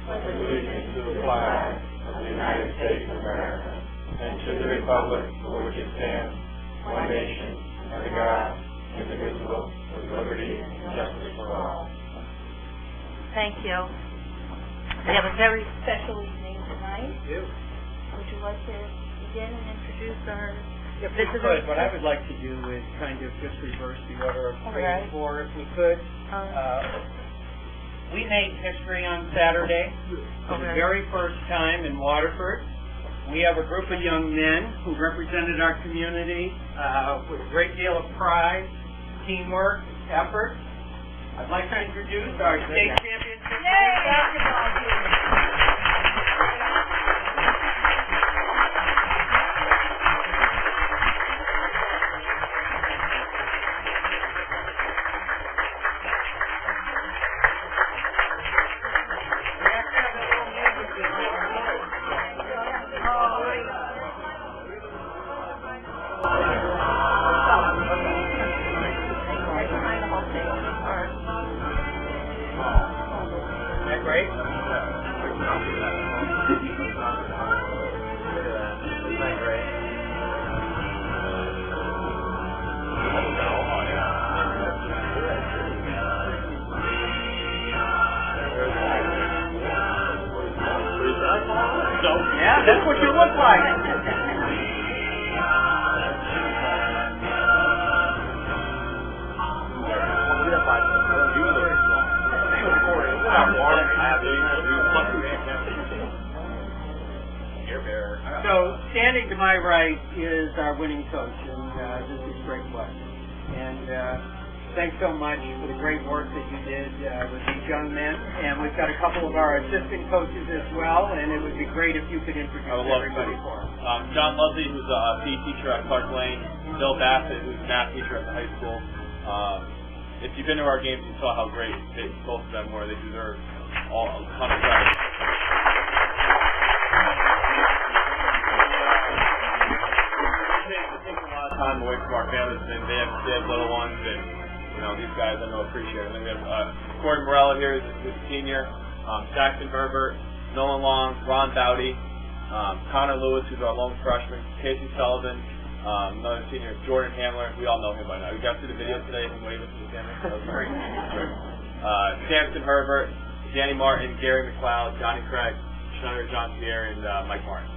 pledge allegiance to the flag of the United States of America, and to the republic for which it stands, one nation, under God, indivisible, with liberty and justice for all. Thank you. We have a very special evening tonight. Thank you. Would you like to begin and introduce our If we could, what I would like to do is kind of just reverse the order of 3 and 4, if we could. We made history on Saturday for the very first time in Waterford. We have a group of young men who represented our community with a great deal of pride, teamwork, effort. I'd like to introduce our state championship basketball team. That's what you look like. So, standing to my right is our winning coach, and this is Greg West. And thanks so much for the great work that you did with these young men. And we've got a couple of our assistant coaches as well, and it would be great if you could introduce everybody for us. John Ludley, who's a PE teacher at Clark Lane, Bill Bassett, who's a math teacher at the high school. If you've been to our games, you saw how great both of them were. They deserve a ton of credit. It takes a lot of time away from our families, and they have little ones, and these guys I know appreciate it. And then we have Gordon Morella here, who's a senior, Saxon Herbert, Nolan Long, Ron Dowdy, Connor Lewis, who's our lone freshman, Casey Sullivan, another senior, Jordan Hamler. We all know him by now. You got to see the video today of him waving to the camera? That was great. Samson Herbert, Danny Martin, Gary McLeod, Johnny Craig, Schneider, John Pierre, and Mike Martin.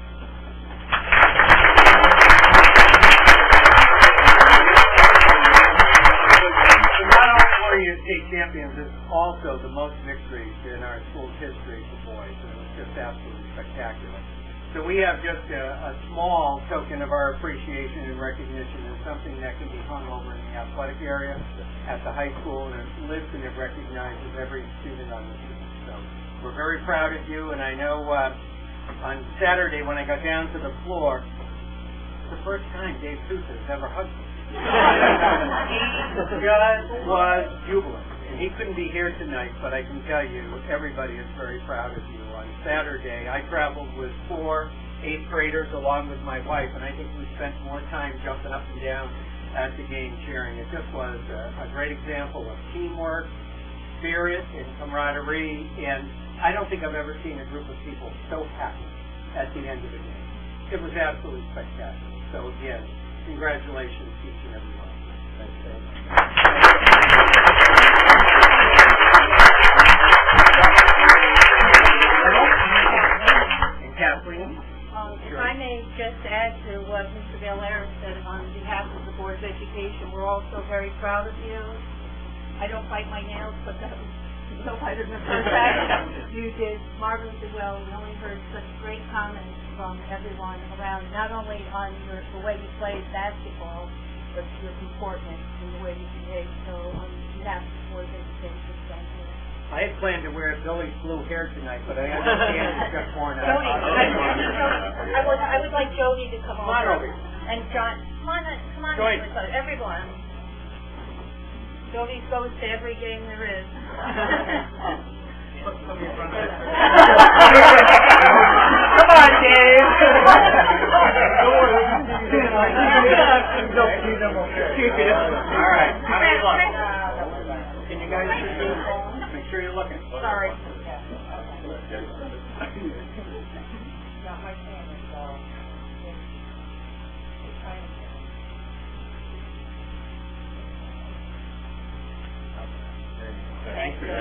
State champions is also the most victories in our school's history for boys. It was just absolutely spectacular. So we have just a small token of our appreciation and recognition, and something that can be hung over in the athletic area at the high school, and it lives and it recognizes every student on the team. So we're very proud of you, and I know on Saturday when I got down to the floor, it's the first time Dave Sousa's ever hugged me. He just was jubilant. And he couldn't be here tonight, but I can tell you everybody is very proud of you. On Saturday, I traveled with 4 8th graders along with my wife, and I think we spent more time jumping up and down at the game cheering. It just was a great example of teamwork, spirit, and camaraderie, and I don't think I've ever seen a group of people so happy at the end of the game. It was absolutely spectacular. So again, congratulations to each and every one. Thanks, Dave. And Kathleen? If I may just add to what Mr. Belair said on behalf of the Board of Education, we're also very proud of you. I don't bite my nails, but that was no better than the first time. You did marvelously well. We only heard such great comments from everyone around, not only on the way you played basketball, but your comportment and the way you behaved. So on behalf of the Board of Education, thank you. I had planned to wear Billy's blue hair tonight, but I understand it got worn out. Jody, I would like Jody to come over. And John, come on Join. in with everyone. Jody goes to every game there is. Come on, Dave. All right. Can you guys make sure you're looking? Sorry. Maybe,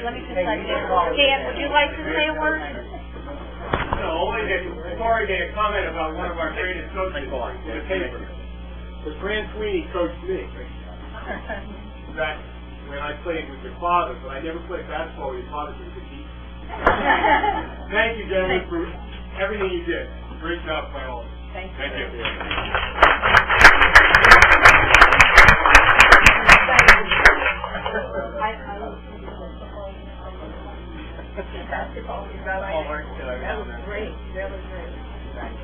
let me just let you. Dan, would you like to say a word? No, only that Corey made a comment about one of our greatest coaches in the paper. Because Grant Sweeney coached me. That when I played with your father, but I never played basketball with your father because he could beat me. Thank you, gentlemen, for everything you did. Great job by all of you. Thank you. Thank you. That was great. That was great. Thank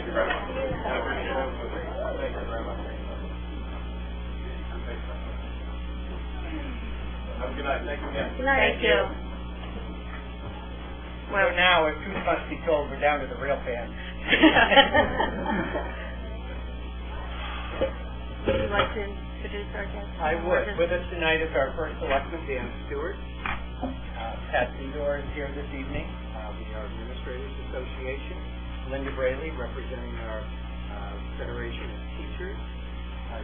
you very much. Thank you very much. Have a good night. Thank you again. Good night. Thank you. Well, now, if truth must be told, we're down to the real fans. Would you like to introduce our guest? I would. With us tonight is our first selectman, Dan Stewart. Pat Sindor is here this evening. We are Administrators Association. Linda Braley, representing our Federation of Teachers.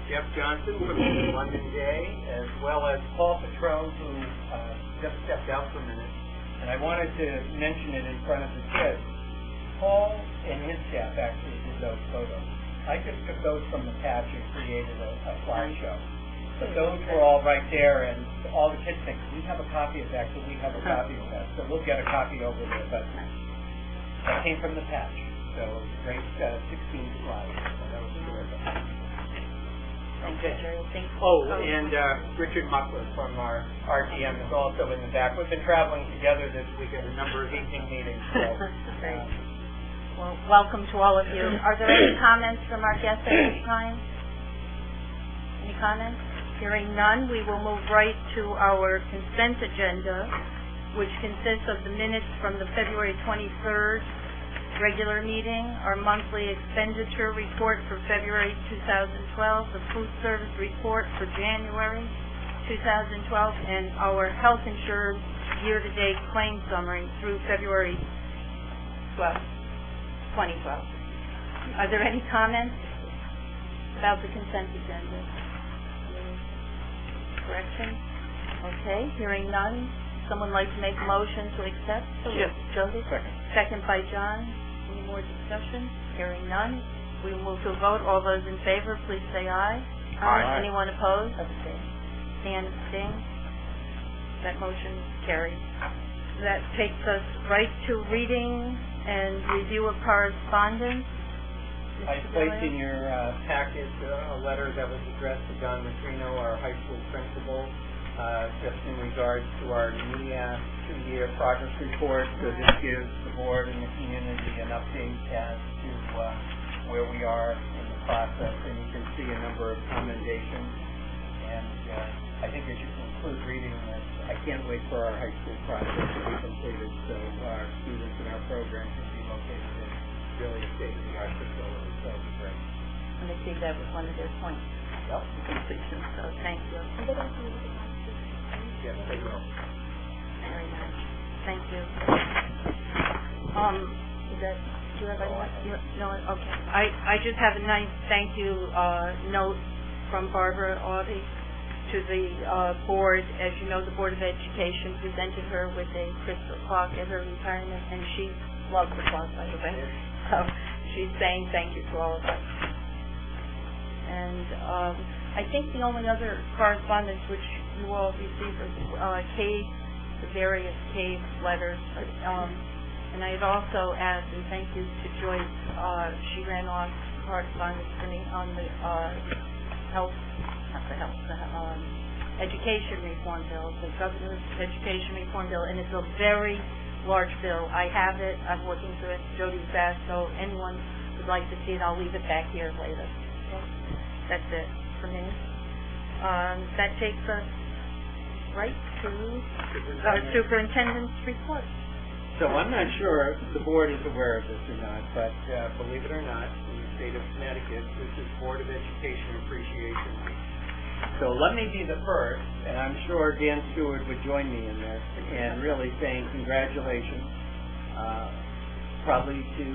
Jeff Johnson from the London Day, as well as Paul Petrone, who just stepped out for a minute. And I wanted to mention it in front of the kids. Paul and his staff actually did those photos. I just took those from the patch and created a slideshow. But those were all right there, and all the kids think, we have a copy of that, so we have a copy of that. So we'll get a copy over there. But that came from the patch. So great 16 slides. So that was terrific. Okay. Oh, and Richard Muckler from our RTM is also in the back. We've been traveling together this week at a number of evening meetings. So, great. Well, welcome to all of you. Are there any comments from our guests at this time? Any comments? Hearing none, we will move right to our consent agenda, which consists of the minutes from the February 23rd regular meeting, our monthly expenditure report for February 2012, the food service report for January 2012, and our health insurance year-to-date claim summary through February 2012. Are there any comments about the consent agenda? Correction? Okay, hearing none. Someone like to make a motion to accept? Yes. Jody? Second by John. Any more discussion? Hearing none. We will move to a vote. All those in favor, please say aye. Aye. Anyone opposed? Stand abstain. That motion carries. That takes us right to reading and review of correspondence. I placed in your packet a letter that was addressed to John Matrino, our high school principal, just in regards to our NEA 2-year progress report. So this gives the board and the community an update as to where we are in the process, and you can see a number of commendations. And I think as you conclude reading this, I can't wait for our high school project to be completed, so our students and our program can be located in really a state-of-the-art facility. So it'll be great. And I think that was one of their points. Yep. Completion. So thank you. Yes, they will. Very nice. Thank you. Is that, do you have any? No, okay. I just have a nice thank you note from Barbara Audie to the board. As you know, the Board of Education presented her with a crystal clock at her retirement, and she loves the clock, by the way. So she's saying thank you to all of us. And I think the only other correspondence which you all received was the various CAVE letters. And I had also asked, and thank you to Joyce, she ran off correspondence for me on the education reform bill, the governor's education reform bill, and it's a very large bill. I have it. I'm looking through it. Jody's back, so anyone would like to see it, I'll leave it back here later. Okay? That's it for me. That takes us right to our superintendent's report. So I'm not sure if the board is aware of this or not, but believe it or not, in the state of Connecticut, this is Board of Education Appreciation Week. So let me be the first, and I'm sure Dan Stewart would join me in this, and really saying congratulations, probably to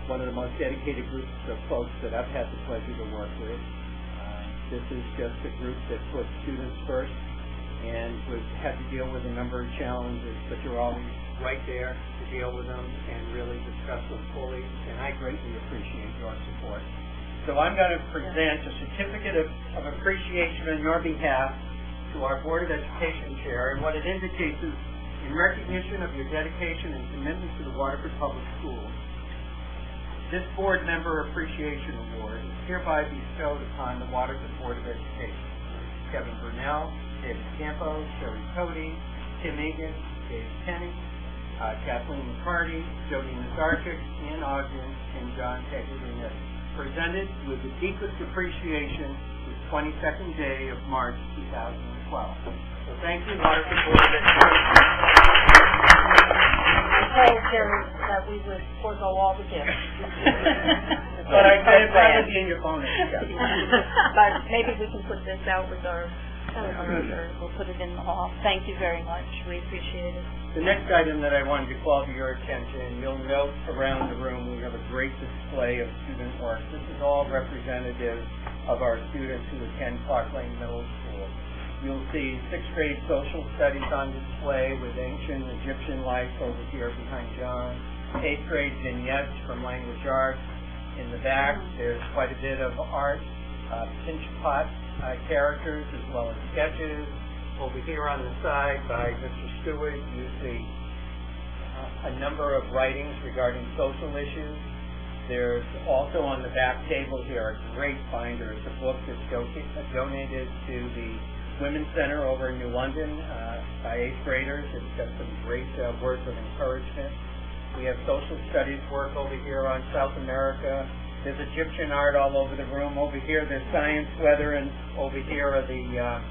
one of the most dedicated groups of folks that I've had the pleasure to work with. This is just a group that puts students first and had to deal with a number of challenges, but you're always right there to deal with them and really discuss them fully, and I greatly appreciate your support. So I'm going to present a certificate of appreciation on your behalf to our Board of Education Chair, and what it indicates is, in recognition of your dedication and commitment to the Waterford Public Schools, this Board Member Appreciation Award is hereby bestowed upon the Waterford Board of Education. Kevin Burnell, David Campo, Sherry Cody, Tim Egan, Dave Penny, Kathleen McCarty, Jody Nazarchik, Ian Ogden, and John Taglianetti. Presented with the deepest appreciation this 22nd day of March 2012. So thank you, Waterford Board of Education. I told Jerry that we would forego all the gifts. But I said it'd probably be in your phone. But maybe we can put this out with our we'll put it in the hall. Thank you very much. We appreciate it. The next item that I wanted to call to your attention, you'll note around the room we have a great display of student work. This is all representative of our students who attend Clark Lane Middle School. You'll see 6th grade social studies on display with ancient Egyptian life over here behind John. 8th grade vignettes from language arts. In the back, there's quite a bit of art, pinch pot characters as well as sketches. Over here on the side by Mr. Stewart, you see a number of writings regarding social issues. There's also on the back table here a great binder. It's a book that's donated to the Women's Center over in New London by 8th graders. It's got some great words of encouragement. We have social studies work over here on South America. There's Egyptian art all over the room. Over here there's science, weather, and over here are the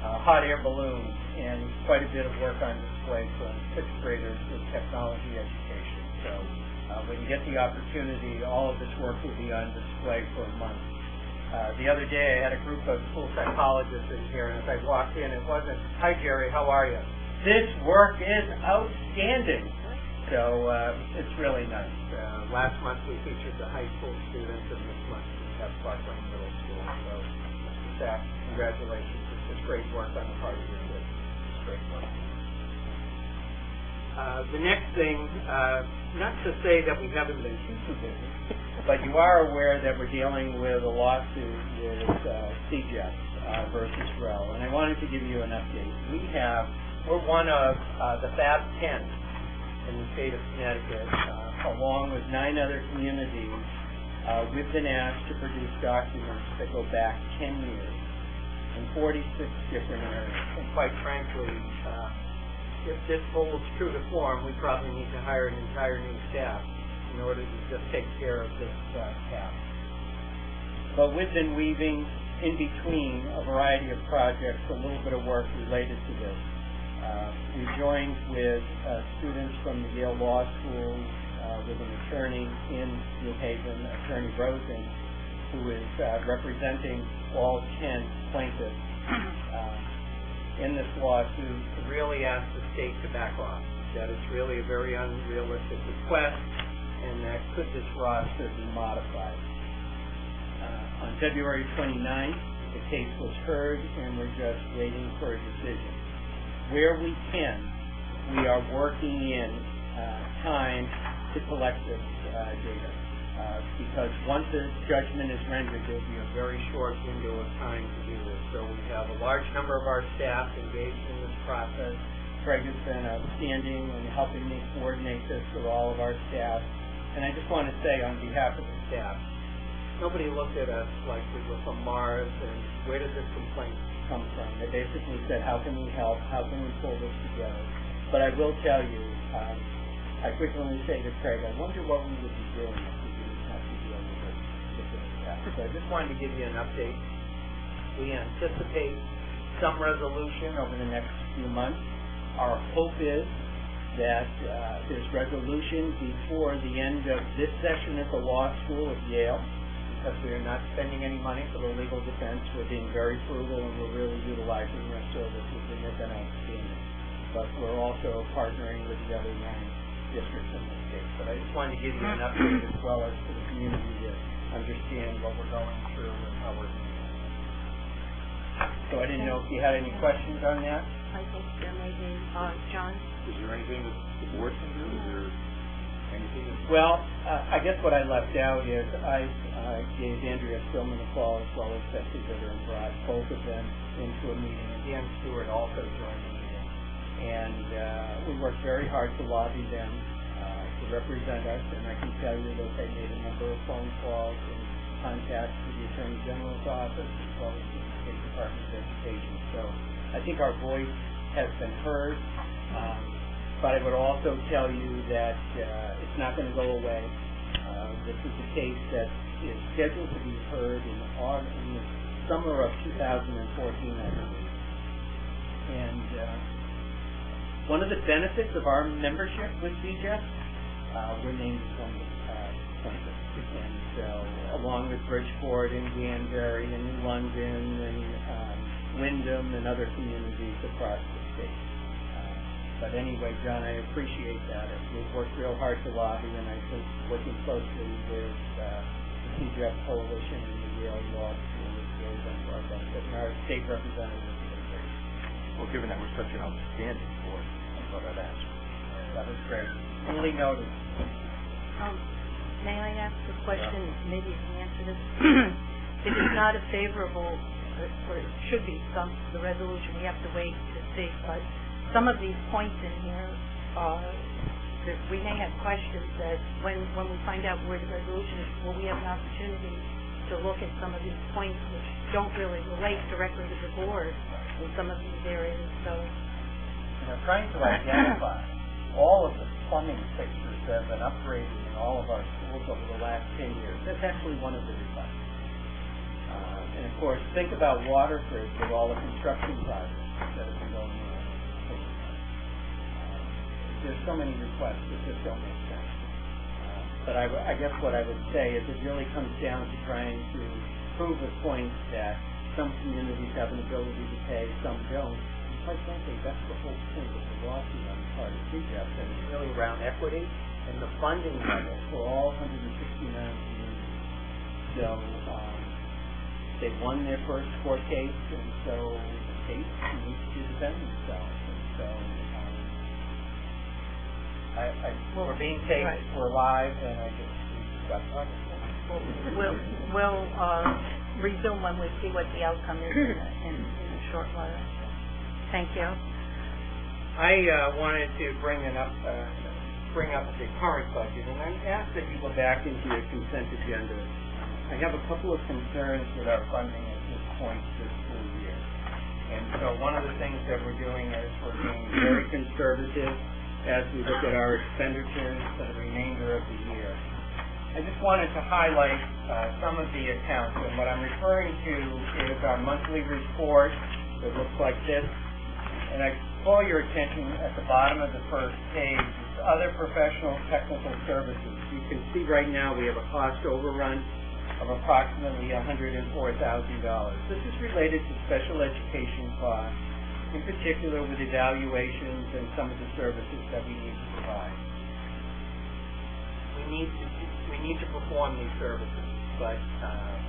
hot air balloons, and quite a bit of work on display from 6th graders with technology education. So when you get the opportunity, all of this work will be on display for a month. The other day I had a group of school psychologists in here, and as I walked in, it wasn't, "Hi Jerry, how are you?" "This work is outstanding." So it's really nice. Last month we featured the high school students, and this month we have Clark Lane Middle School. So Mr. Sack, congratulations. It's just great work on the part of your kids. It's great work. The next thing, not to say that we haven't been too busy, but you are aware that we're dealing with a lawsuit with CJES versus Rel, and I wanted to give you an update. We're one of the Fab 10 in the state of Connecticut, along with 9 other communities. We've been asked to produce documents that go back 10 years in 46 different areas. And quite frankly, if this holds true to form, we probably need to hire an entire new staff in order to just take care of this task. But we've been weaving in between a variety of projects, a little bit of work related to this. We joined with students from the Yale Law School, with an attorney in New Haven, Attorney Rosen, who is representing all 10 plaintiffs in this lawsuit, to really ask the state to back off, that it's really a very unrealistic request, and that could this roster be modified. On February 29th, the case was heard, and we're just waiting for a decision. Where we can, we are working in time to collect this data, because once a judgment is rendered, there will be a very short window of time to do this. So we have a large number of our staff engaged in this process. Craig has been outstanding in helping me coordinate this with all of our staff. And I just want to say on behalf of the staff, nobody looked at us like we were from Mars and where did this complaint come from. They basically said, how can we help? How can we pull this together? But I will tell you, I frequently say to Craig, I wonder what we would be doing if we didn't have to deal with this particular task. So I just wanted to give you an update. We anticipate some resolution over the next few months. Our hope is that there's resolution before the end of this session at the law school at Yale. because we are not spending any money for the legal defense. We're being very frugal, and we're really utilizing their services, and they've been outstanding. But we're also partnering with the other 9 districts in the state. But I just wanted to give you an update as well as to the community to understand what we're going through and how we're doing it. So I didn't know if you had any questions on that. I think there may be, John? Is there anything that the board can do? Is there anything that... Well, I guess what I left out is I gave Andrea Stillman a call as well as Betsy Bitter and brought both of them into a meeting. And Dan Stewart also joined the meeting. And we worked very hard to lobby them to represent us. And I can tell you that they made a number of phone calls and contacts to the Attorney General's office as well as the State Department of Education. So I think our voice has been heard. But I would also tell you that it's not going to go away. This is a case that is scheduled to be heard in the summer of 2014, I believe. And one of the benefits of our membership with CJEF, we're named as one of the plaintiffs. And so, along with Bridgeport and Danbury and London and Wyndham and other communities across the state. But anyway, John, I appreciate that. We've worked real hard to lobby, and I think working closely with the CJEF Coalition and the Yale Law School has really been to our benefit. And our state representatives have been great. Well, given that we're such an outstanding board, I thought I'd ask. That was great. Duly noted. May I ask a question? Maybe you can answer this. If it's not a favorable, or it should be the resolution, we have to wait to see, but some of these points in here, we may have questions that when we find out where the resolution is, will we have an opportunity to look at some of these points which don't really relate directly to the board in some of these areas. So we're trying to identify all of the plumbing fixtures that have been upgraded in all of our schools over the last 10 years. That's actually one of the requests. And of course, think about Waterford with all the construction projects that have been going on. There's so many requests that just don't make sense. But I guess what I would say is it really comes down to trying to prove a point that some communities have an ability to pay, some don't. And quite frankly, that's the whole point of the lawsuit on the part of CJEF, that it's really around equity and the funding level for all 169 communities. So they won their first court case, and so the state needs to defend themselves. And so we're being taped, right. We're live, and I just got We'll resume when we see what the outcome is in a short while. Thank you. I wanted to bring up the current budget, and I ask that you go back into your consent agenda. I have a couple of concerns with our funding at this point this school year. And so one of the things that we're doing is we're being very conservative as we look at our expenditures for the remainder of the year. I just wanted to highlight some of the accounts, and what I'm referring to is our monthly report that looks like this. And I call your attention at the bottom of the first page, it's other professional technical services. You can see right now we have a cost overrun of approximately $104,000. This is related to special education costs, in particular with evaluations and some of the services that we need to provide. We need to perform these services, but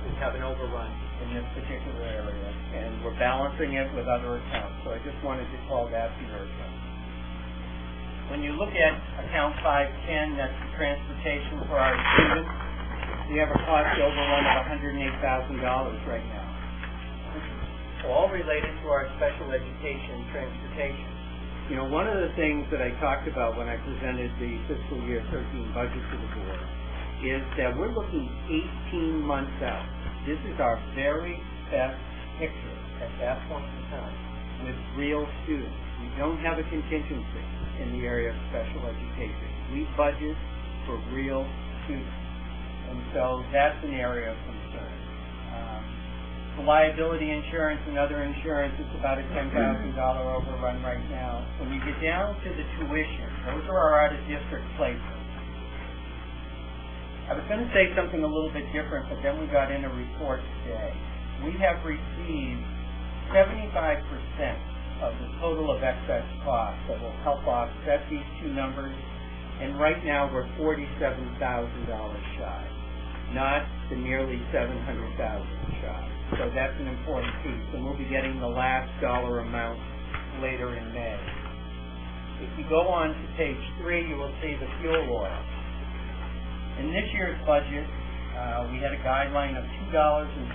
we have an overrun in this particular area, and we're balancing it with other accounts. So I just wanted to call that to your attention. When you look at account 510, that's the transportation for our students, we have a cost overrun of $108,000 right now. All related to our special education transportation. You know, one of the things that I talked about when I presented the fiscal year 13 budget to the board is that we're looking 18 months out. This is our very best picture at that point in time with real students. We don't have a contingency in the area of special education. We budget for real students. And so that's an area of concern. For liability insurance and other insurance, it's about a $10,000 overrun right now. When you get down to the tuition, those are our out-of-district placements. I was going to say something a little bit different, but then we got in a report today. We have received 75% of the total of excess costs that will help offset these two numbers, and right now we're $47,000 shy, not the nearly $700,000 shy. So that's an important piece, and we'll be getting the last dollar amount later in May. If you go on to page 3, you will see the fuel oil. In this year's budget, we had a guideline of $2.44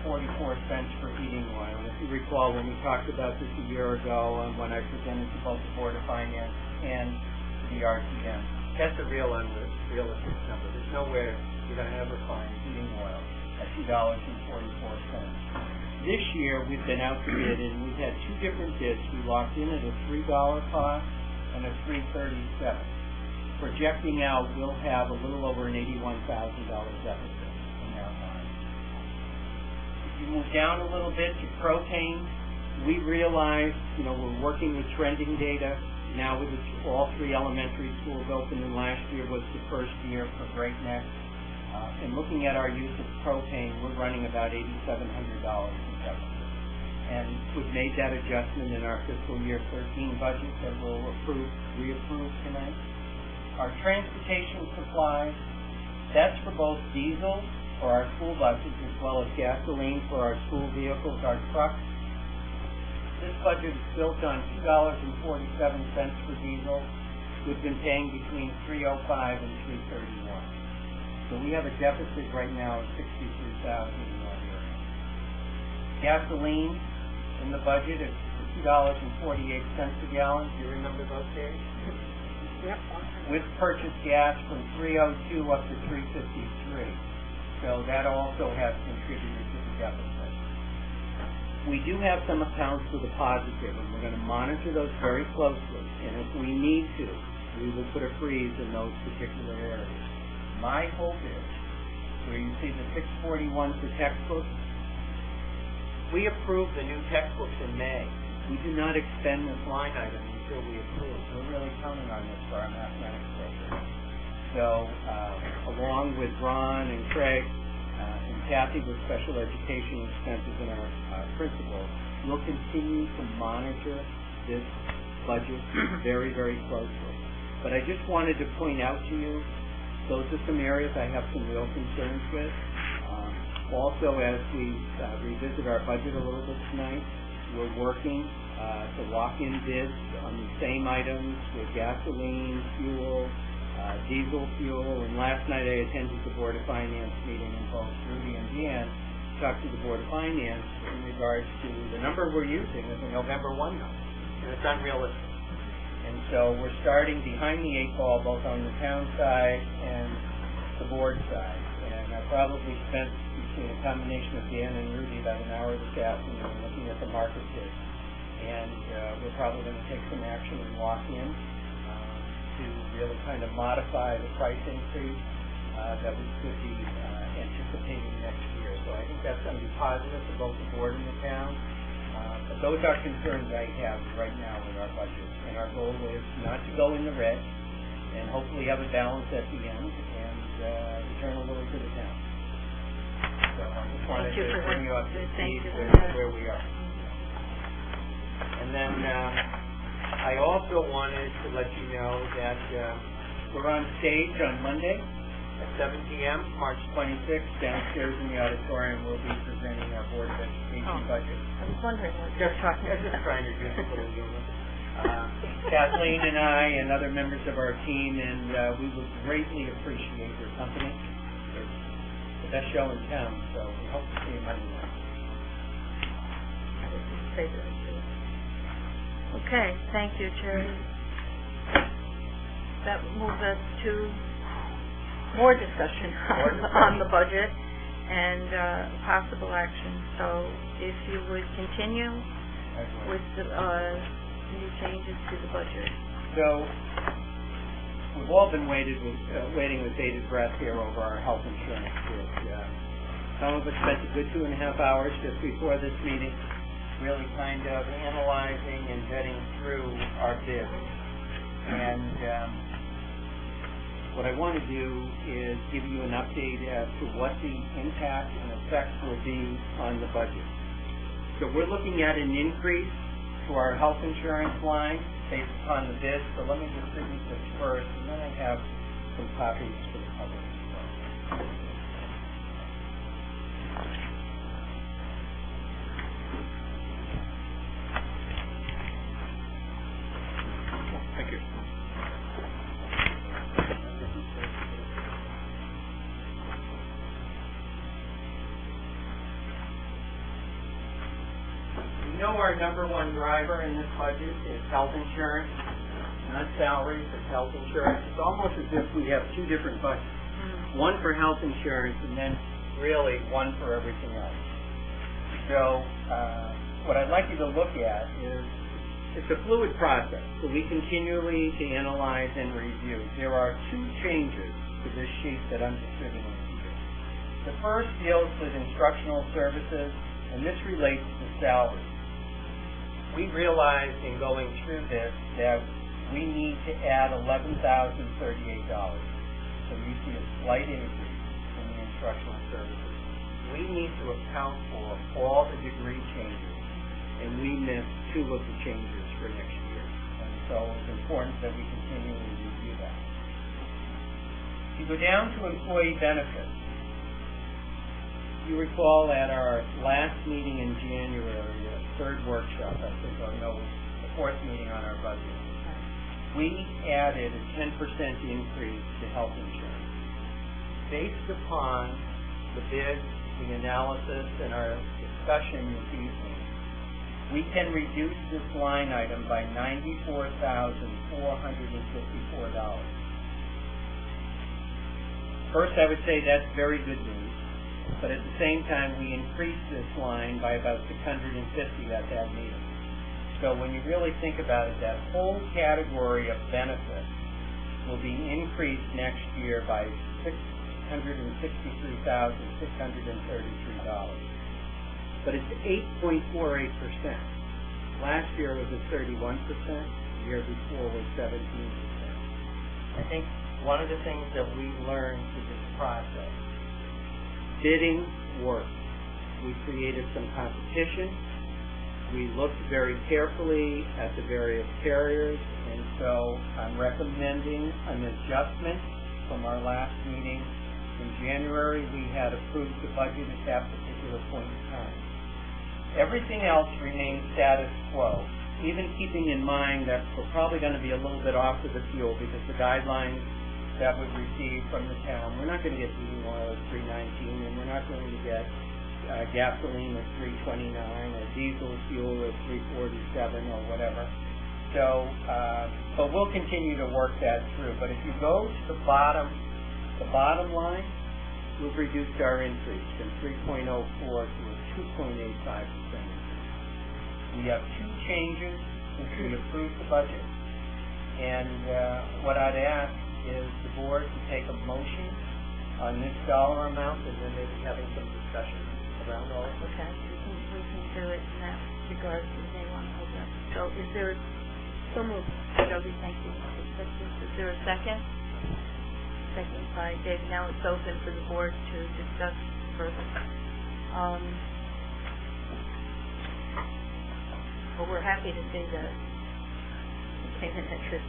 for heating oil. If you recall, when we talked about this a year ago and when I presented to both the Board of Finance and the RTM, that's a real unrealistic number. There's nowhere you're going to ever find heating oil at $2.44. This year, we've been out to bid, and we've had two different bids. We locked in at a $3 cost and a $3.37. Projecting out, we'll have a little over an $81,000 deficit in our mind. If you move down a little bit to propane, we realized, we're working with trending data. Now with all 3 elementary schools open, and last year was the first year for Great Neck. And looking at our use of propane, we're running about $8,700 in deficit. And we've made that adjustment in our fiscal year 13 budget that we'll reapprove tonight. Our transportation supplies, that's for both diesel for our school buses as well as gasoline for our school vehicles, our trucks. This budget is built on $2.47 for diesel. We've been paying between $3.05 and $3.31. So we have a deficit right now of $63,000 in that area. Gasoline in the budget is $2.48 a gallon. Do you remember those days? Yep. With purchased gas from $3.02 up to $3.53. So that also has contributed to the deficit. We do have some accounts with a positive, and we're going to monitor those very closely. And if we need to, we will put a freeze in those particular areas. My hope is, where you see the 641 for textbooks, we approved the new textbooks in May. We do not expend this line item until we approve. We're really counting on this for our mathematics program. So, along with Ron and Craig and Kathy with special education expenses and our principals, we'll continue to monitor this budget very, very closely. But I just wanted to point out to you, those are some areas I have some real concerns with. Also, as we revisit our budget a little bit tonight, we're working to lock in bids on the same items with gasoline, fuel, diesel fuel, and last night I attended the Board of Finance meeting, and both Rudy and Dan talked to the Board of Finance in regards to the number we're using is a November 1 number, and it's unrealistic. And so we're starting behind the 8 ball, both on the town side and the board side. And I probably spent between a combination of Dan and Rudy about an hour this afternoon looking at the market bid. And we're probably going to take some action and lock in to really kind of modify the price increase that we could be anticipating next year. So I think that's going to be positive for both the board and the town. But those are concerns I have right now with our budget. And our goal is not to go in the red and hopefully have a balance at the end and return a little to the town. So I just wanted to bring you up to speed with where we are. And then I also wanted to let you know that we're on stage on Monday at 7 p.m., March 26th, downstairs in the auditorium. We'll be presenting our Board of Education budget. I was wondering what you were talking about. Just trying to do a little humor. Kathleen and I and other members of our team, and we would greatly appreciate your company. It's the best show in town, so we hope to see you Monday night. Okay, thank you, Terry. That moves us to more discussion on the budget and possible action. So if you would continue with the new changes to the budget. So we've all been waiting with bated breath here over our health insurance bid. Some of us spent a good 2.5 hours just before this meeting really kind of analyzing and vetting through our bids. And what I want to do is give you an update as to what the impact and effect will be on the budget. So we're looking at an increase to our health insurance line based upon the bid. So let me distribute this first, and then I have some copies for the public as well. Thank you. You know our number one driver in this budget is health insurance, not salaries, but health insurance. It's almost as if we have two different budgets. One for health insurance and then really one for everything else. So what I'd like you to look at is it's a fluid process, so we continually to analyze and review. There are two changes to this sheet that I'm distributing to you. The first deals with instructional services, and this relates to salaries. We realized in going through this that we need to add $11,038. So you see a slight increase in the instructional services. We need to account for all the degree changes, and we missed two of the changes for next year. And so it's important that we continually review that. If you go down to employee benefits, you recall at our last meeting in January, the third workshop, I think, or no, the fourth meeting on our budget, we added a 10% increase to health insurance. Based upon the bid, the analysis, and our discussion this evening, we can reduce this line item by $94,454. First, I would say that's very good news. But at the same time, we increased this line by about 650 at that meeting. So when you really think about it, that whole category of benefits will be increased next year by $663,633. But it's 8.48%. Last year was at 31%. The year before was 17%. I think one of the things that we learned through this process, bidding works. We created some competition. We looked very carefully at the various carriers, and so I'm recommending an adjustment from our last meeting. In January, we had approved the budget at that particular point in time. Everything else remains status quo, even keeping in mind that we're probably going to be a little bit off of the fuel because the guidelines that we receive from the town. We're not going to get heating oil at $3.19, and we're not going to get gasoline at $3.29 or diesel fuel at $3.47 or whatever. So, but we'll continue to work that through. But if you go to the bottom line, we've reduced our increase from 3.04 to a 2.85% increase. We have two changes since we approved the budget, and what I'd ask is the board to take a motion on this dollar amount, and then maybe having some discussion around all of it. Okay, we can do it in that regard if they want to hold that. So is there some of Jody, thank you. Is there a second? Second by Dave. Now it's open for the board to discuss further. Well, we're happy to see that it came in at this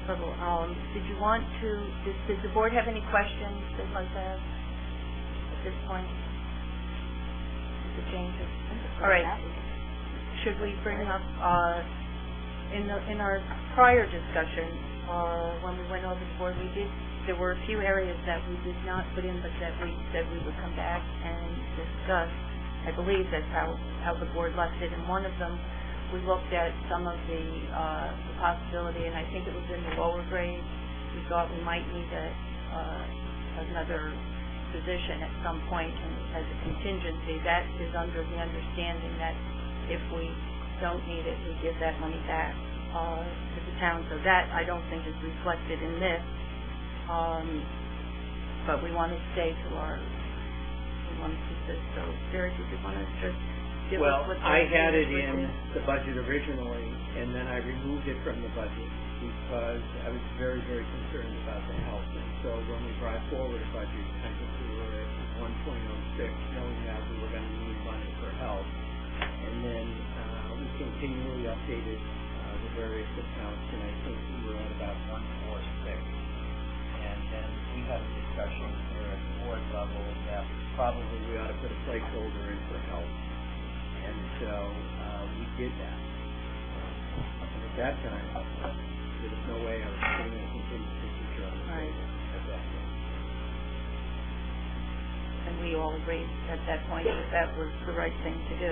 level. Did you want to, does the board have any questions they'd like to ask at this point? The changes? All right. Should we bring up, in our prior discussion, when we went over the board, there were a few areas that we did not put in, but that we said we would come back and discuss. I believe that's how the board left it. And one of them, we looked at some of the possibility, and I think it was in the lower grade. We thought we might need another position at some point, and as a contingency, that is under the understanding that if we don't need it, we give that money back to the town. So that I don't think is reflected in this, but we want to stay to we want to keep this. So, Jerry, did you want to just give Well, us what I the had it numbers in were? the budget originally, and then I removed it from the budget because I was very, very concerned about the health. And so when we brought forward a budget, I think we were at 1.06, knowing that we were going to need money for health. And then we continually updated the various accounts, and I think we were at about 146. And then we had a discussion here at the board level that probably we ought to put a placeholder in for health. And so we did that. And at that time, there was no way I was putting a contingency feature on the table at that point. And we all agreed at that point that that was the right thing to do.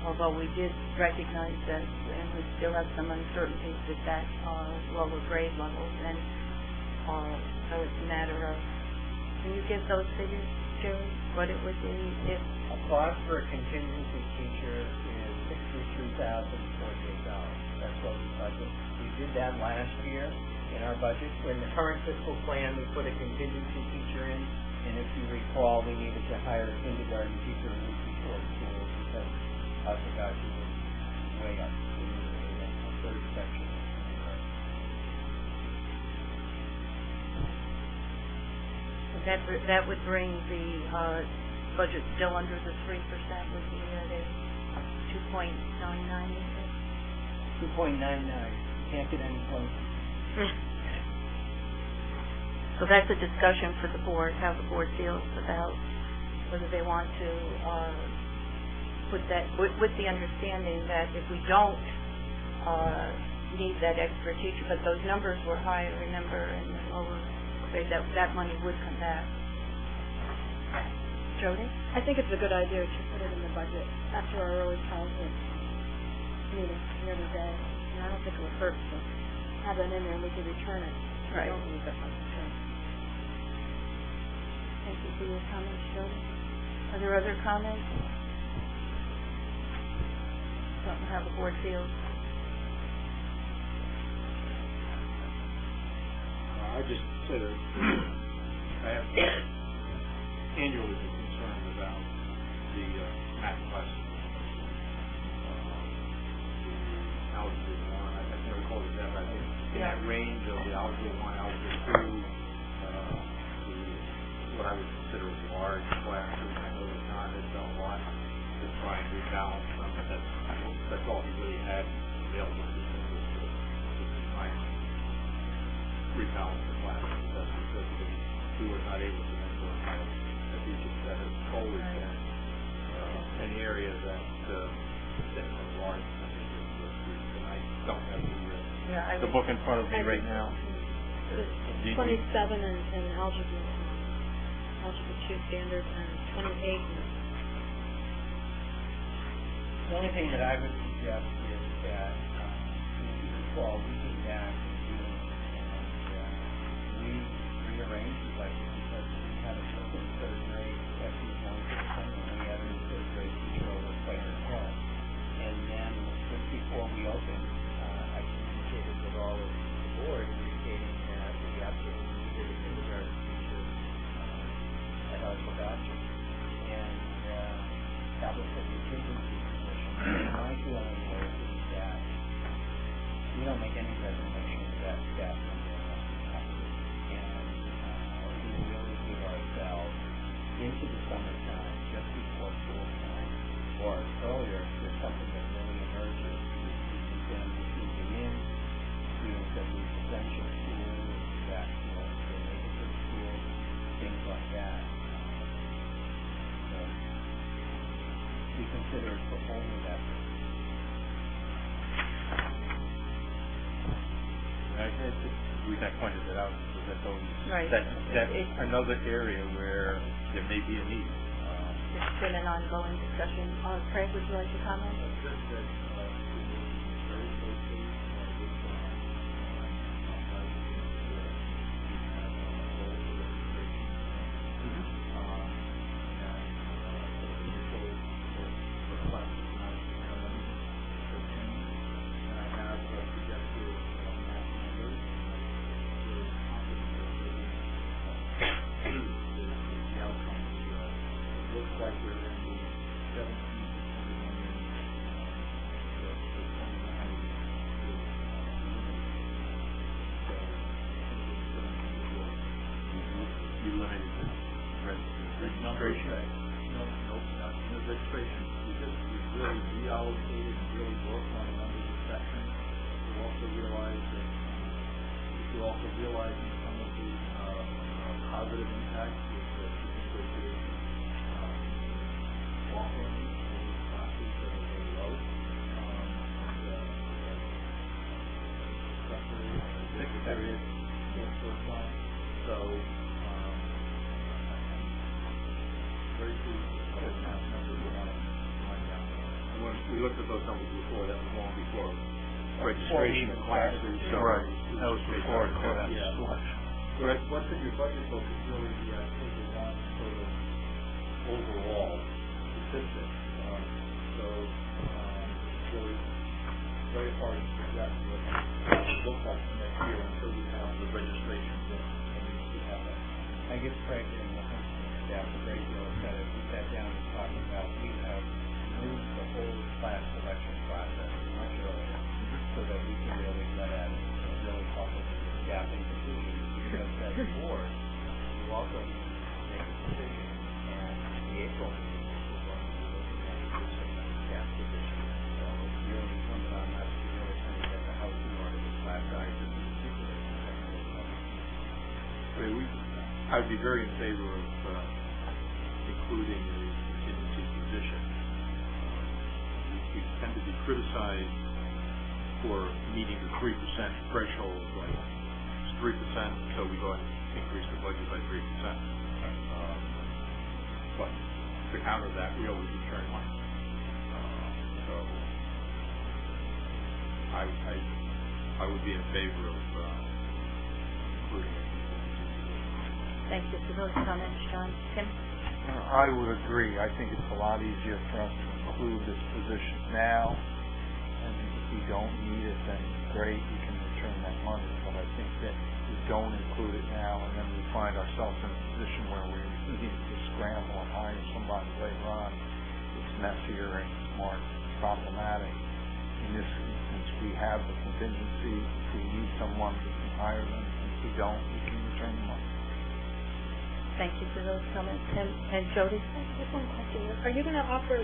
Although we did recognize that, and we still have some uncertainties with that lower grade levels, and so it's a matter of, can you give those figures, Jerry, what it would be if... A cost for a contingency teacher is $63,048. That's what we budget. We did that last year in our budget. In the current fiscal plan, we put a contingency teacher in, and if you recall, we needed to hire a kindergarten teacher a week before school because Osagashi was way up. We needed a third section. That would bring the budget still under the 3%, would be at a 2.99, is it? 2.99. Can't get any closer. So that's a discussion for the board, how the board feels about whether they want to put that, with the understanding that if we don't need that extra teacher, but those numbers were higher, remember, in the lower grade, that money would come back. Jody? I think it's a good idea to put it in the budget after our early childhood meeting the other day. And I don't think it would hurt to have that in there and we could return it. Right. We don't need that much return. Thank you for your comments, Jody. Are there other comments? Don't know how the board feels. I just say that I have annually been concerned about the math classes. The algebra 1, I never called it that, but I think in that range of the algebra 1, algebra 2, what I would consider large classes. I know that John has done a lot to try and rebalance them, but that's all he really had available to him was to try and rebalance the classes. That's because we were not able to mentor pilots, as we just said, has always been an area that a large percentage of the students, and I don't have the book in front of me right now. 27 in algebra 2 standard and 28 in... The only thing that I would suggest is that, if you recall, we came back in June and we rearranged the budget because we had a certain third grade FE 1% and we had a third grade teacher over quite a bit. And then just before we opened, I communicated with all of the board indicating that we absolutely needed a kindergarten teacher at Osagashi. And that was a contingency position. My feeling is that we don't make any reservation to that staff member unless we have to. And we really give ourselves into the summertime, just before school time, or earlier, if there's something that really emerges. We can receive in students that lose essential school, that they make it to school, things like that. So we consider it for only that. The reason I pointed that out was that Right. that's another area where there may be a need. It's been an ongoing discussion. Craig, would you like to comment? Looks like we're in the 17% eliminated the registration. No, not in the registration. We really reallocated and really worked on a number of the sections. We also realized that some of the positive impacts with the negotiation offering those classes that are very low. Secretariat worked on. So very pleased with the numbers that went down. And when we looked at those numbers before, that was long before registration of classes. So Right. that was before class Yeah. selection. So what's in your budget book is really the table one sort of overall statistics. It's really very hard to project what it will look like next year until we have the registration book and we have that. I guess Craig and the staff a great deal of credit. We sat down and talked about, we have moved the whole class selection process much earlier so that we can really get at it and really talk about the staffing decisions. Because as a board, you also need to make a decision, and the April meeting is going to be looking at reducing the staff position. So it's really incumbent on us to really kind of get the house in order with class sizes in particular. I'd be very in favor of including a contingency position. We tend to be criticized for meeting the 3% threshold, like it's 3%, so we go ahead and increase the budget by 3%. But to counter that, we always return money. So I would be in favor of including a contingency position. Thank you for those comments, John. Tim? I would agree. I think it's a lot easier for us to include this position now, and if we don't need it, then great, we can return that money. But I think that we don't include it now, and then we find ourselves in a position where we need to scramble and hire somebody later on. It's messier and it's more problematic. In this instance, we have the contingency. If we need someone, we can hire them. If we don't, we can return the money. Thank you for those comments, Tim. And Jody? Just one question. Are you going to offer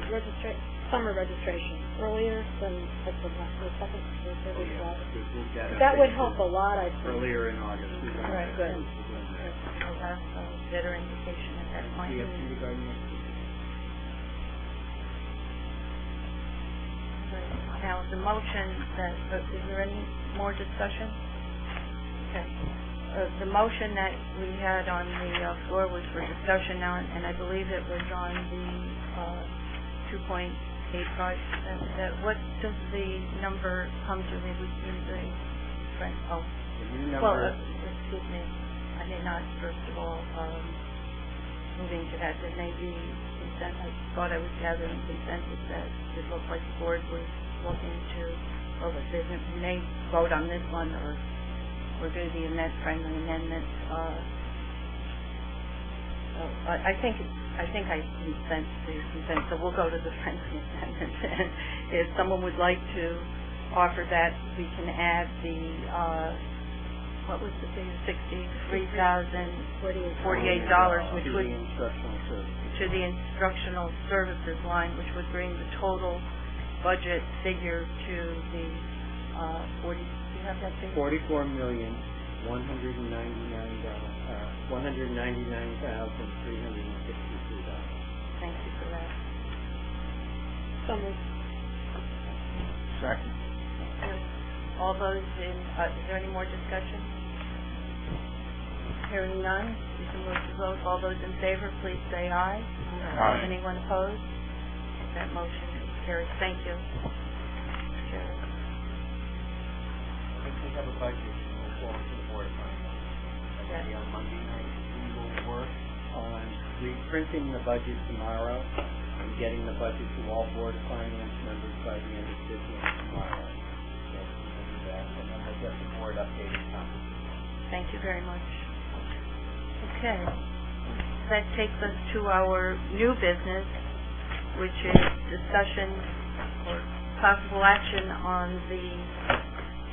summer registration earlier than like the second or third week of August? That would help a lot, I think. Earlier in August. Right, good. We'll have a better indication at that point. We have kindergarten next week. Now, the motion is there any more discussion? Okay. The motion that we had on the floor was for discussion now, and I believe it was on the 2.85. What does the number come to? Maybe the friend. Oh, The new well, number, excuse me. I did not, first of all, moving to that. There may be consent. I thought I was gathering consensus that it looked like the board was looking to. Well, we may vote on this one or do the friendly amendment. I think I consent to consent, so we'll go to the friendly amendment. And if someone would like to offer that, we can add the what was the figure? $63,048, which would to the instructional services line, which would bring the total budget figure to the 40. Do you have that figure? $44,199,363. Thank you for that. So moved. Second. All those in, is there any more discussion? Hearing none, we can move to vote. All those in favor, please say aye. Aye. Anyone opposed? That motion is carried. Thank you. Carried. I think we have a budget to move forward to the Board of Finance. Maybe on Monday night, we will work on reprinting the budget tomorrow and getting the budget to all Board of Finance members by the end of business tomorrow. So we can do that, and then we'll get the board updated copies. Thank you very much. Okay. That takes us to our new business, which is discussion or possible action on the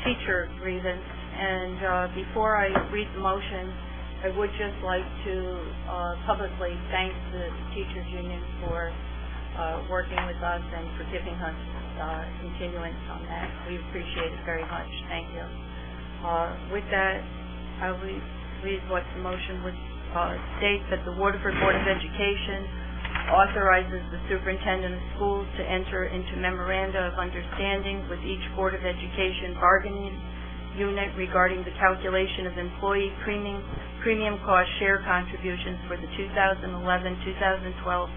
teacher grievance. And before I read the motion, I would just like to publicly thank the teachers union for working with us and for giving us continuance on that. We appreciate it very much. Thank you. With that, I will read what the motion would state, that the Waterford Board of Education authorizes the superintendent of schools to enter into memoranda of understanding with each Board of Education bargaining unit regarding the calculation of employee premium cost share contributions for the 2011-2012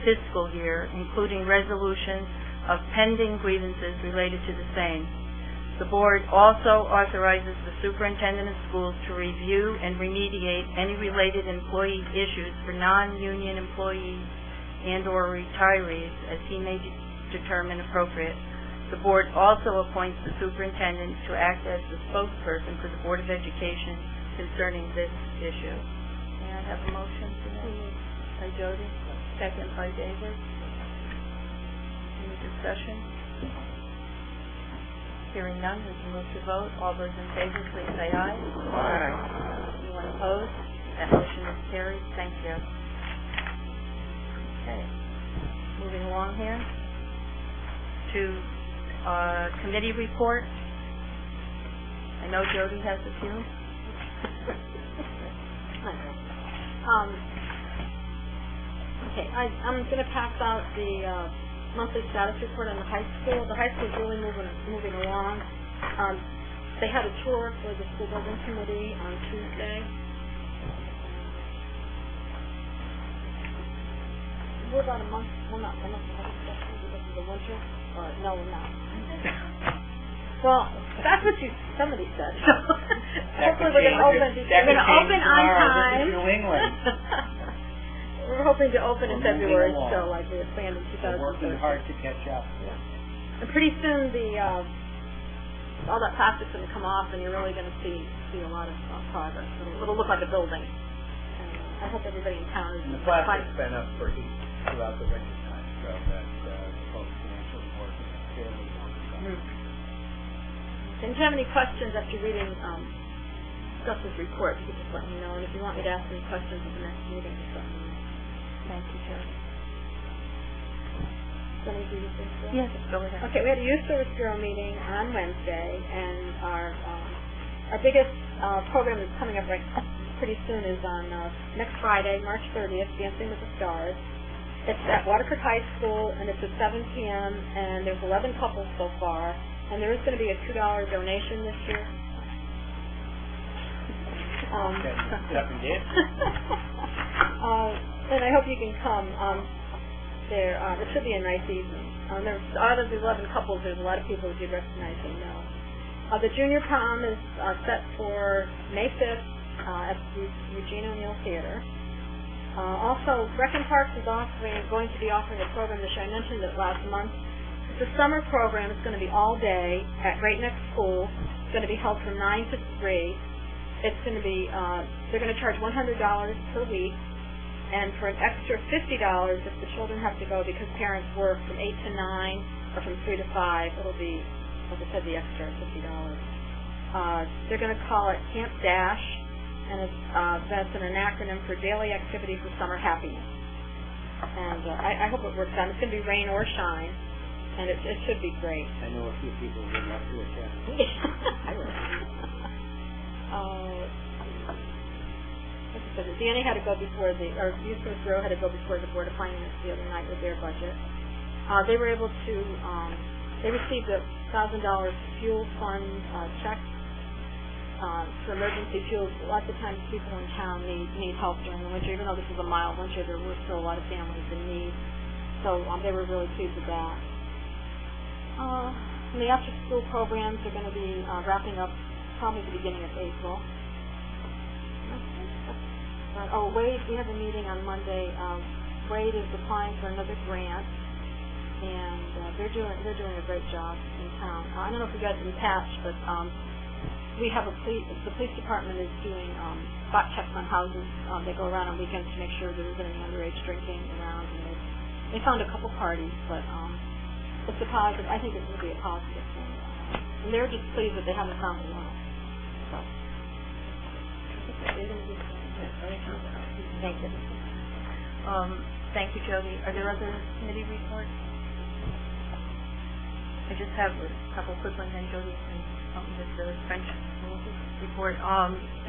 fiscal year, including resolution of pending grievances related to the same. The board also authorizes the superintendent of schools to review and remediate any related employee issues for non-union employees and/or retirees as he may determine appropriate. The board also appoints the superintendent to act as the spokesperson for the Board of Education concerning this issue. May I have a motion for that? By Jody, second by David. Any discussion? Hearing none, we can move to vote. All those in favor, please say aye. Aye. Anyone opposed? That motion is carried. Thank you. Okay. Moving along here to committee report. I know Jody has a few. Okay, I'm going to pass out the monthly status report on the high school. The high school is really moving along. They had a tour for the school building committee on Tuesday. We're about a month, well, not a month and a half because of the winter. No, we're not. Well, that's what somebody said. Hopefully we're going to open. We're going to open on time. New England. We're hoping to open in February still, like we had planned in 2013. We're working hard to catch up. Yeah. And pretty soon all that plastic's going to come off, and you're really going to see a lot of progress. It'll look like a building. And I hope everybody in town is. And the plastic's been up for heat throughout the winter time, so that folks can actually work in a fairly long time. And if you have any questions after reading Gus's report, you can just let me know. And if you want me to ask any questions at the next meeting, just let me know. Thank you, Jody. Let me do this. Yes, go ahead. Okay, we had a Youth Service Bureau meeting on Wednesday, and our biggest program that's coming up pretty soon is on next Friday, March 30th, Dancing with the Stars. It's at Waterford High School, and it's at 7 p.m., and there's 11 couples so far, and there is going to be a $2 donation this year. And I hope you can come. It should be a nice evening. Out of the 11 couples, there's a lot of people that you recognize and know. The junior prom is set for May 5th at the Regina O'Neill Theater. Also, Brecken Parks is going to be offering a program this year. I mentioned it last month. It's a summer program. It's going to be all day at Great Neck School. It's going to be held from 9 to 3. It's going to be, they're going to charge $100 per week. And for an extra $50 if the children have to go because parents work from 8 to 9 or from 3 to 5, it'll be, like I said, the extra $50. They're going to call it Camp Dash, and that's an acronym for Daily Activity for Summer Happiness. And I hope it works out. It's going to be rain or shine, and it should be great. I know a few people would love to attend. I will. Danny had to go before Youth Service Bureau had to go before the Board of Finance the other night with their budget. They were able to, they received a $1,000 fuel fund check for emergency fuels. Lots of times people in town need help during the winter. Even though this is a mild winter, there were still a lot of families in need. So they were really pleased with that. And the after-school programs are going to be wrapping up probably the beginning of April. Wade, we have a meeting on Monday. Wade is applying for another grant, and they're doing a great job in town. I don't know if you guys have been patched, but we have the police department is doing spot checks on houses. They go around on weekends to make sure there isn't any underage drinking around, and they found a couple parties, but it's a positive. I think it will be a positive thing, and they're just pleased that they haven't found a lot. So, they're going to do Thank you. Thank you, Jody. Are there other committee reports? I just have a couple quick ones, and Jody can help me with the French school report.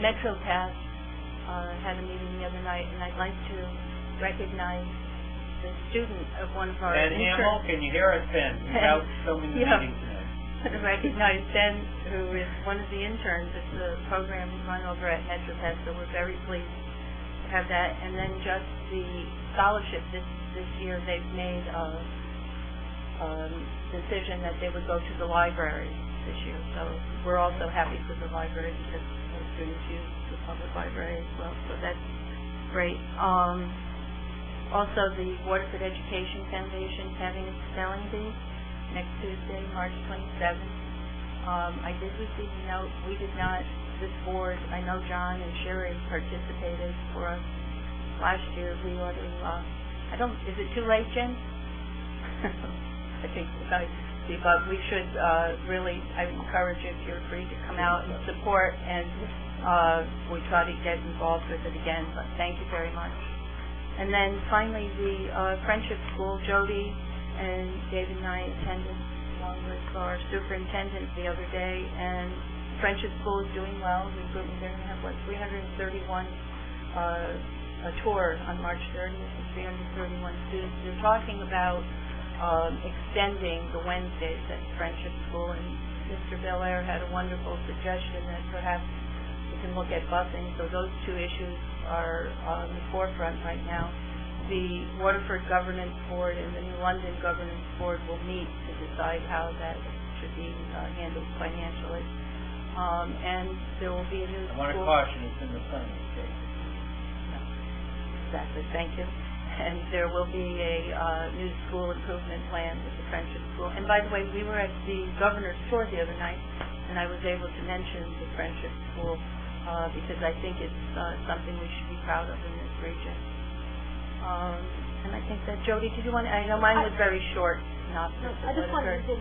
MetroPass had a meeting the other night, and I'd like to recognize the student of one of our Ben Hamill, can you hear us, Ben? He's out filming the Yeah. meeting tonight. recognize Ben, who is one of the interns. It's a program we run over at MetroPass, so we're very pleased to have that. And then just the scholarship this year, they've made a decision that they would go to the library this year. So we're also happy for the library because our students use the public library as well. So that's great. Also, the Waterford Education Foundation is having its spelling bee next Tuesday, March 27th. I did receive a note. We did not, this board, I know John and Sherry participated for us last year. We ought to, is it too late, Jen? I think, but we should really, I encourage you, if you're free, to come out and support, and we try to get involved with it again, but thank you very much. And then finally, the Friendship School, Jody and David and I attended along with our superintendent the other day, and Friendship School is doing well. They're going to have, 331, a tour on March 30th, with 331 students. They're talking about extending the Wednesdays at Friendship School, and Mr. Belair had a wonderful suggestion that perhaps we can look at busing. So those two issues are on the forefront right now. The Waterford Governance Board and the New London Governance Board will meet to decide how that should be handled financially. And there will be a new I want to caution, it's in the planning stage. Exactly, thank you. And there will be a new school improvement plan with the Friendship School. And by the way, we were at the governor's tour the other night, and I was able to mention the Friendship School because I think it's something we should be proud of in this region. And I think that, Jody, did you want to, I know mine was very short. I just wanted to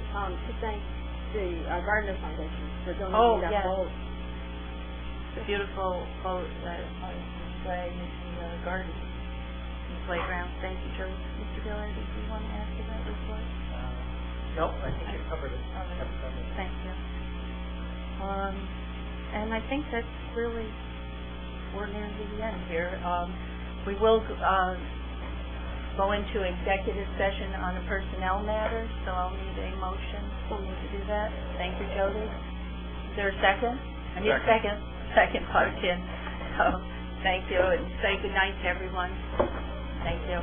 thank the Gardner Foundation for donating Oh, that yes. boat. The beautiful boat that on display in the garden, in the playground. Thank you, Jody. Mr. Gillard, did you want to add to that report? Nope, I think you covered it. Thank you. And I think that's really, we're near the end here. We will go into executive session on a personnel matter, so I'll need a motion for me to do that. Thank you, Jody. Is there a second? I need a second. Second, Clark Chin. So, thank you, and say good night to everyone. Thank you.